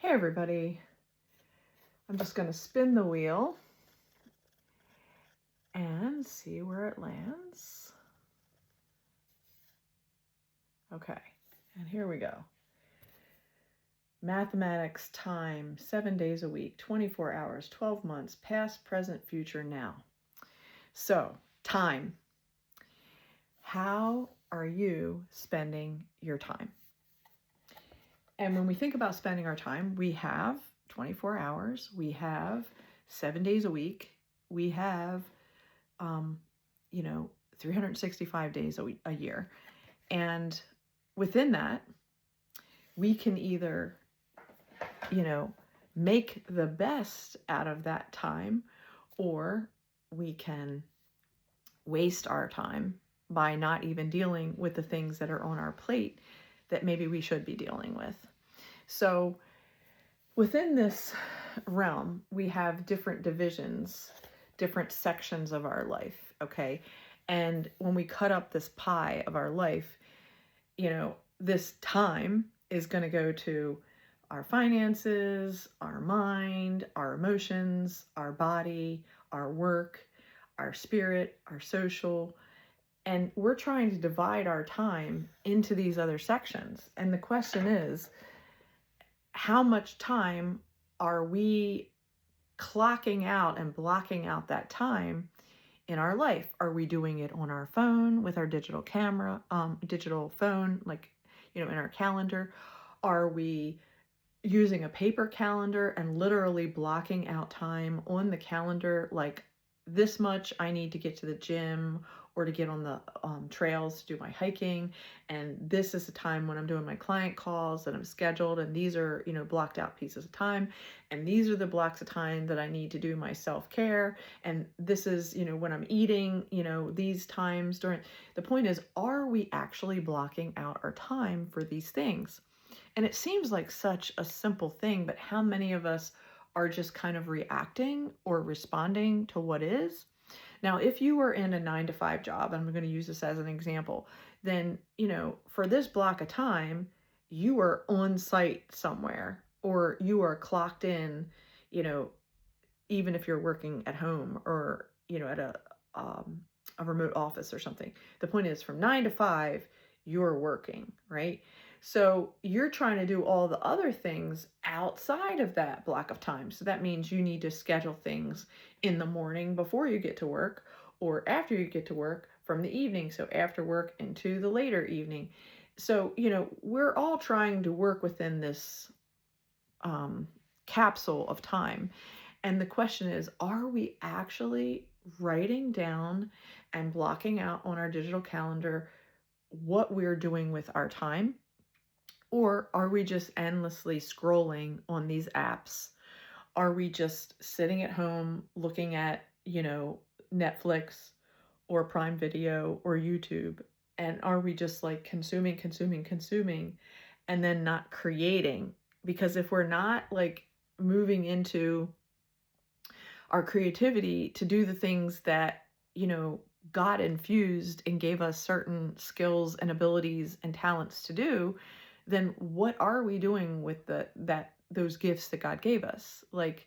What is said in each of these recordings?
Hey everybody, I'm just going to spin the wheel and see where it lands. Okay, and here we go. Mathematics, time, 7 days a week, 24 hours, 12 months, past, present, future, now. So, time. How are you spending your time? And when we think about spending our time, we have 24 hours, we have 7 days a week, we have 365 days a year. And within that, we can either, make the best out of that time, or we can waste our time by not even dealing with the things that are on our plate that maybe we should be dealing with. So within this realm, we have different divisions, different sections of our life, okay? And when we cut up this pie of our life, this time is going to go to our finances, our mind, our emotions, our body, our work, our spirit, our social. And we're trying to divide our time into these other sections. And the question is, how much time are we clocking out and blocking out that time in our life? Are we doing it on our phone with our digital camera, digital phone, in our calendar? Are we using a paper calendar and literally blocking out time on the calendar, like this much I need to get to the gym or to get on the trails to do my hiking, and this is the time when I'm doing my client calls that I'm scheduled, and these are blocked out pieces of time, and these are the blocks of time that I need to do my self-care, and this is when I'm eating, these times during. The point is, are we actually blocking out our time for these things? And it seems like such a simple thing, but how many of us are just kind of reacting or responding to what is? Now, if you were in a 9-to-5 job, and I'm going to use this as an example, then, for this block of time, you are on site somewhere, or you are clocked in, even if you're working at home or, at a remote office or something. The point is, from 9 to 5, you're working, right? So you're trying to do all the other things outside of that block of time. So that means you need to schedule things in the morning before you get to work, or after you get to work from the evening. So after work into the later evening. So, we're all trying to work within this capsule of time. And the question is, are we actually writing down and blocking out on our digital calendar what we're doing with our time? Or are we just endlessly scrolling on these apps? Are we just sitting at home looking at, Netflix or Prime Video or YouTube? And are we just like consuming, and then not creating? Because if we're not like moving into our creativity to do the things that, God infused and gave us certain skills and abilities and talents to do, then what are we doing with those gifts that God gave us? Like,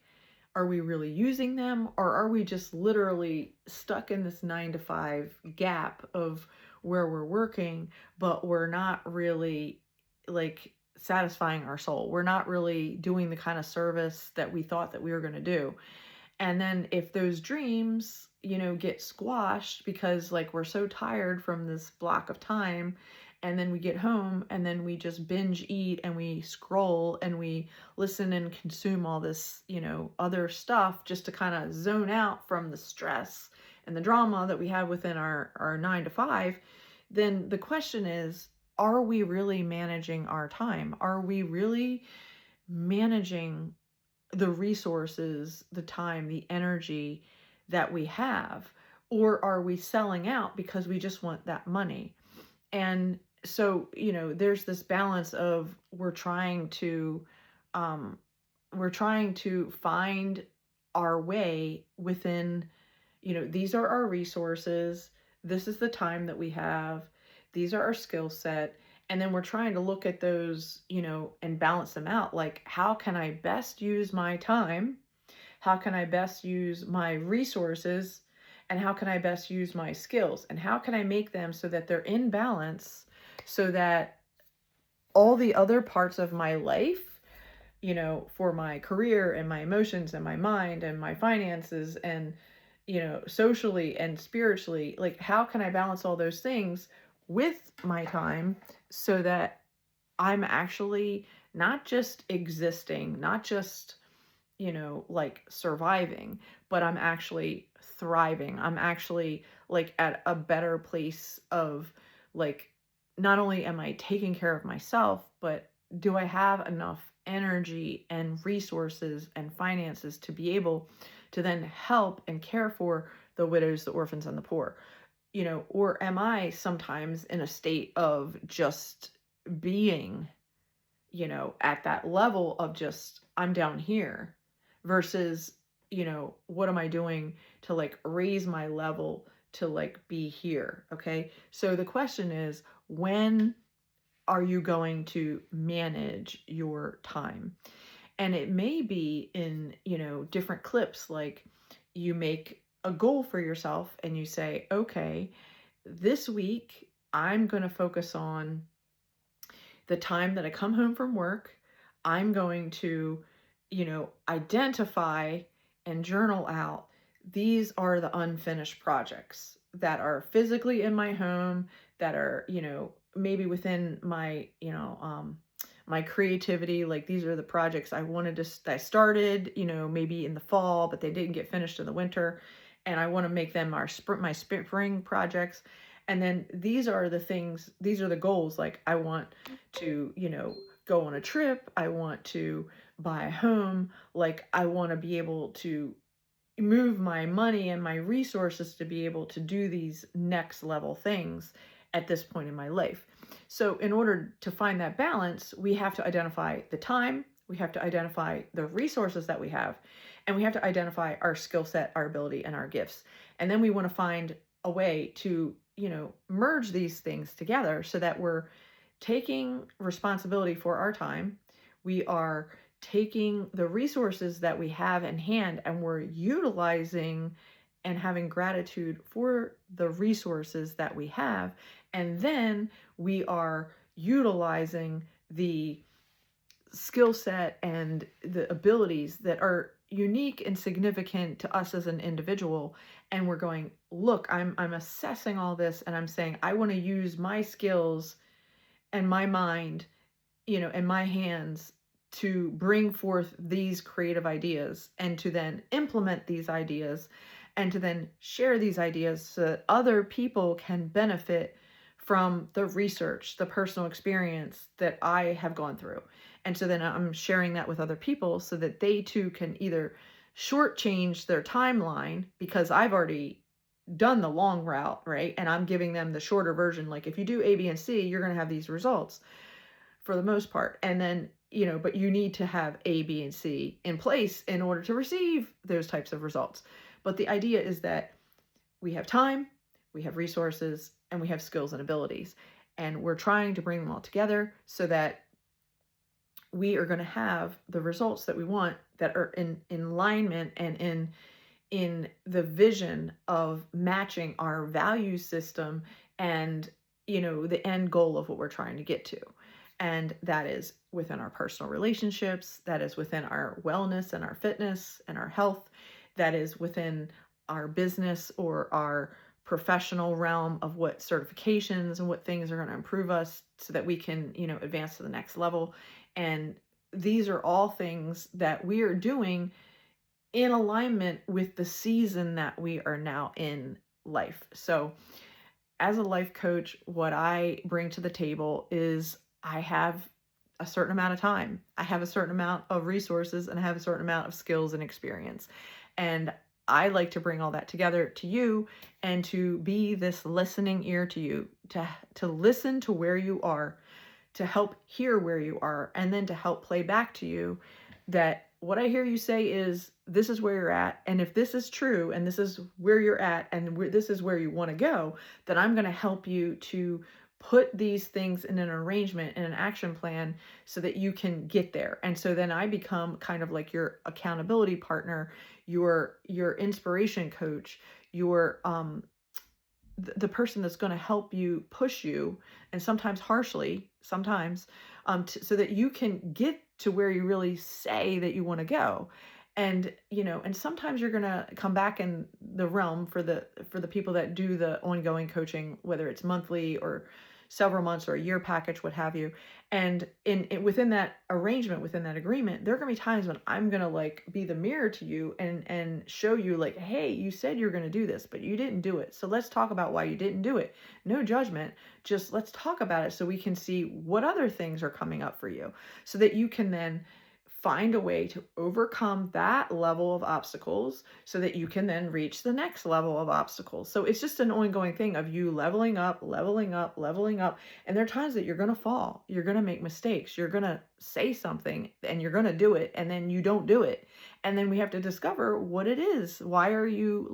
are we really using them, or are we just literally stuck in this 9-to-5 gap of where we're working, but we're not really like satisfying our soul? We're not really doing the kind of service that we thought that we were going to do. And then if those dreams, get squashed because like we're so tired from this block of time, and then we get home and then we just binge eat and we scroll and we listen and consume all this, other stuff just to kind of zone out from the stress and the drama that we have within our 9-to-5, then the question is, are we really managing our time? Are we really managing the resources, the time, the energy that we have? Or are we selling out because we just want that money? And so, there's this balance of we're trying to find our way within, these are our resources. This is the time that we have. These are our skill set. And then we're trying to look at those, and balance them out. Like, how can I best use my time? How can I best use my resources? And how can I best use my skills? And how can I make them so that they're in balance, so that all the other parts of my life, for my career and my emotions and my mind and my finances and, socially and spiritually, like, how can I balance all those things with my time so that I'm actually not just existing, not just, like surviving, but I'm actually thriving. I'm actually like at a better place of, like, not only am I taking care of myself, but do I have enough energy and resources and finances to be able to then help and care for the widows, the orphans, and the poor? Or am I sometimes in a state of just being, at that level of just, I'm down here, versus, what am I doing to like raise my level to like be here? Okay. So the question is, when are you going to manage your time? And it may be in, different clips. Like, you make a goal for yourself and you say, okay, this week I'm going to focus on the time that I come home from work. I'm going to, identify and journal out, these are the unfinished projects that are physically in my home, that are, maybe within my, my creativity. Like, these are the projects I started, maybe in the fall, but they didn't get finished in the winter. And I want to make them my spring projects. And then these are the goals. Like, I want to, go on a trip. I want to buy a home. Like, I want to be able to move my money and my resources to be able to do these next level things at this point in my life. So in order to find that balance, we have to identify the time, we have to identify the resources that we have, and we have to identify our skill set, our ability, and our gifts. And then we want to find a way to, merge these things together so that we're taking responsibility for our time. We are taking the resources that we have in hand and we're utilizing and having gratitude for the resources that we have. And then we are utilizing the skill set and the abilities that are unique and significant to us as an individual. And we're going, look, I'm assessing all this and I'm saying, I want to use my skills and my mind, and my hands to bring forth these creative ideas and to then implement these ideas and to then share these ideas so that other people can benefit from the research, the personal experience that I have gone through. And so then I'm sharing that with other people so that they too can either shortchange their timeline because I've already done the long route, right? And I'm giving them the shorter version. Like, if you do A, B, and C, you're going to have these results for the most part. And then, but you need to have A, B, and C in place in order to receive those types of results. But the idea is that we have time, we have resources, and we have skills and abilities. And we're trying to bring them all together so that we are going to have the results that we want, that are in alignment and in the vision of matching our value system and, the end goal of what we're trying to get to. And that is within our personal relationships, that is within our wellness and our fitness and our health, that is within our business or our professional realm of what certifications and what things are going to improve us so that we can, advance to the next level. And these are all things that we are doing in alignment with the season that we are now in life. So as a life coach, what I bring to the table is I have a certain amount of time, I have a certain amount of resources, and I have a certain amount of skills and experience. And I like to bring all that together to you and to be this listening ear to you, to listen to where you are, to help hear where you are, and then to help play back to you that what I hear you say is, this is where you're at. And if this is true, and this is where you're at, and this is where you want to go, then I'm going to help you to put these things in an arrangement, in an action plan, so that you can get there. And so then I become kind of like your accountability partner, your inspiration coach, your the person that's going to help you, push you, and sometimes harshly, sometimes, so that you can get to where you really say that you want to go. And and sometimes you're going to come back in the realm for the people that do the ongoing coaching, whether it's monthly or several months or a year package, what have you. And within that arrangement, within that agreement, there are going to be times when I'm going to like be the mirror to you and show you like, hey, you said you're going to do this, but you didn't do it. So let's talk about why you didn't do it. No judgment, just let's talk about it so we can see what other things are coming up for you, so that you can then find a way to overcome that level of obstacles so that you can then reach the next level of obstacles. So it's just an ongoing thing of you leveling up, leveling up, leveling up. And there are times that you're going to fall, you're going to make mistakes, you're going to say something and you're going to do it, and then you don't do it. And then we have to discover what it is. Why are you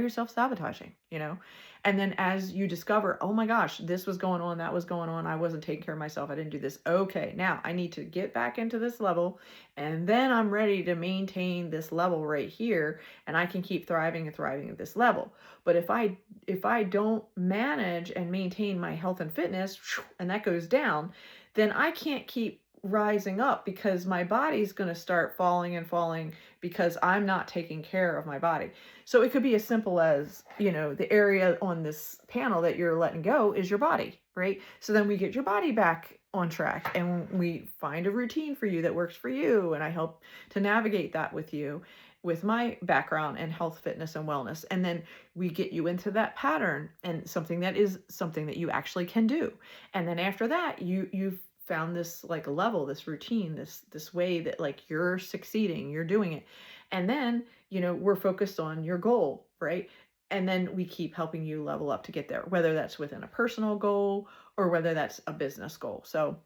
self-sabotaging, And then as you discover, oh my gosh, this was going on, that was going on, I wasn't taking care of myself, I didn't do this. Okay, now I need to get back into this level, and then I'm ready to maintain this level right here, and I can keep thriving and thriving at this level. But if I don't manage and maintain my health and fitness, and that goes down, then I can't keep rising up, because my body's going to start falling and falling because I'm not taking care of my body. So it could be as simple as, the area on this panel that you're letting go is your body, right? So then we get your body back on track, and we find a routine for you that works for you. And I help to navigate that with you, with my background in health, fitness, and wellness. And then we get you into that pattern and something that you actually can do. And then after that, you've found this like level, this routine, this way that like you're succeeding, you're doing it. And then, we're focused on your goal, right? And then we keep helping you level up to get there, whether that's within a personal goal or whether that's a business goal. So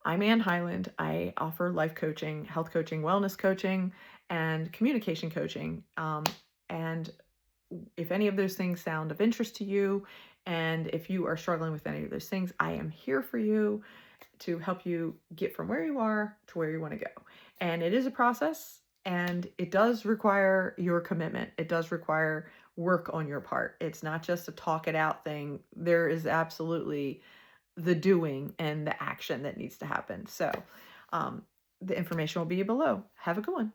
I'm Ann Hyland. I offer life coaching, health coaching, wellness coaching, and communication coaching. And if any of those things sound of interest to you, and if you are struggling with any of those things, I am here for you to help you get from where you are to where you want to go. And it is a process, and it does require your commitment. It does require work on your part. It's not just a talk it out thing. There is absolutely the doing and the action that needs to happen. So the information will be below. Have a good one.